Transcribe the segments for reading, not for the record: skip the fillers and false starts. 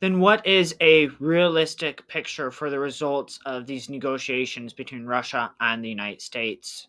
Then what is a realistic picture for the results of these negotiations between Russia and the United States?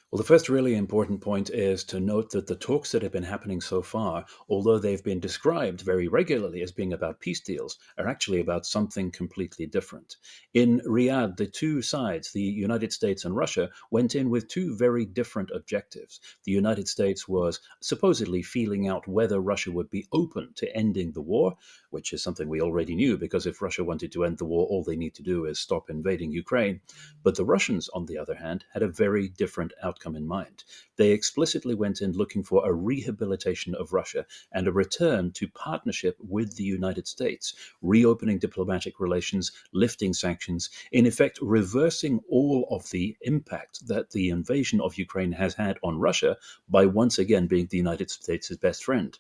Well, the first really important point is to note that the talks that have been happening so far, although they've been described very regularly as being about peace deals, are actually about something completely different. In Riyadh, the two sides, the United States and Russia, went in with two very different objectives. The United States was supposedly feeling out whether Russia would be open to ending the war, which is something we already knew because if Russia wanted to end the war, all they need to do is stop invading Ukraine. But the Russians, on the other hand, had a very different outcome in mind. They explicitly went in looking for a rehabilitation of Russia and a return to partnership with the United States, reopening diplomatic relations, lifting sanctions, in effect reversing all of the impact that the invasion of Ukraine has had on Russia by once again being the United States' best friend.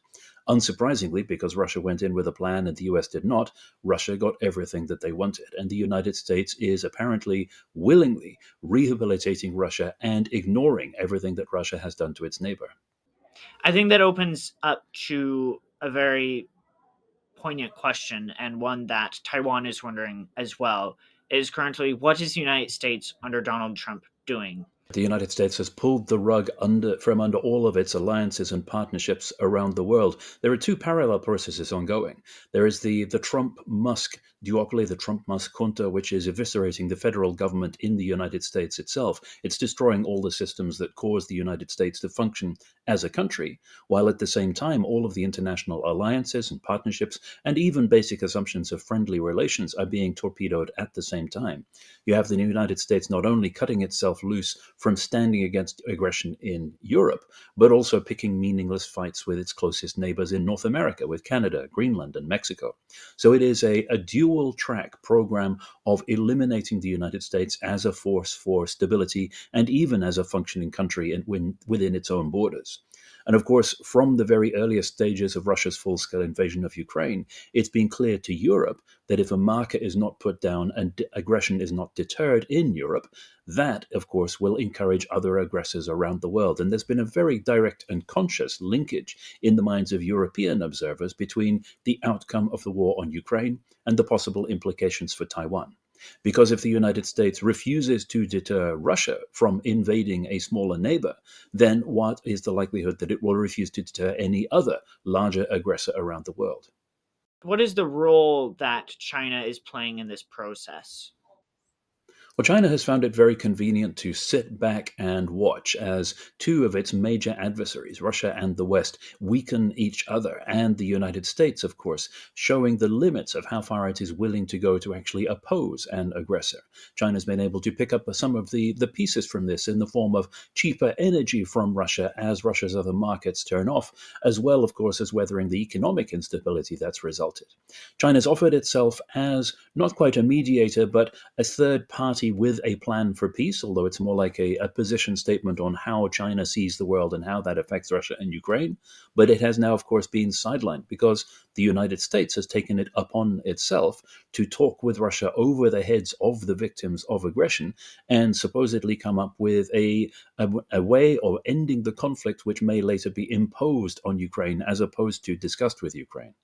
Unsurprisingly, because Russia went in with a plan and the US did not, Russia got everything that they wanted. And the United States is apparently willingly rehabilitating Russia and ignoring everything that Russia has done to its neighbor. I think that opens up to a very poignant question, and one that Taiwan is wondering as well, is currently what is the United States under Donald Trump doing? The United States has pulled the rug from under all of its alliances and partnerships around the world. There are two parallel processes ongoing. There is the Trump Musk duopoly, the Trump Musk junta, which is eviscerating the federal government in the United States itself. It's destroying all the systems that cause the United States to function as a country, while at the same time, all of the international alliances and partnerships and even basic assumptions of friendly relations are being torpedoed at the same time. You have the United States not only cutting itself loose from standing against aggression in Europe, but also picking meaningless fights with its closest neighbors in North America, with Canada, Greenland, and Mexico. So it is a dual track program of eliminating the United States as a force for stability and even as a functioning country within its own borders. And of course, from the very earliest stages of Russia's full scale invasion of Ukraine, it's been clear to Europe that if a marker is not put down and aggression is not deterred in Europe, that, of course, will encourage other aggressors around the world. And there's been a very direct and conscious linkage in the minds of European observers between the outcome of the war on Ukraine and the possible implications for Taiwan. Because if the United States refuses to deter Russia from invading a smaller neighbor, then what is the likelihood that it will refuse to deter any other larger aggressor around the world? What is the role that China is playing in this process? Well, China has found it very convenient to sit back and watch as two of its major adversaries, Russia and the West, weaken each other, and the United States, of course, showing the limits of how far it is willing to go to actually oppose an aggressor. China's been able to pick up some of the pieces from this in the form of cheaper energy from Russia as Russia's other markets turn off, as well, of course, as weathering the economic instability that's resulted. China's offered itself as not quite a mediator, but a third party with a plan for peace, although it's more like a position statement on how China sees the world and how that affects Russia and Ukraine. But it has now, of course, been sidelined because the United States has taken it upon itself to talk with Russia over the heads of the victims of aggression and supposedly come up with a way of ending the conflict which may later be imposed on Ukraine as opposed to discussed with Ukraine.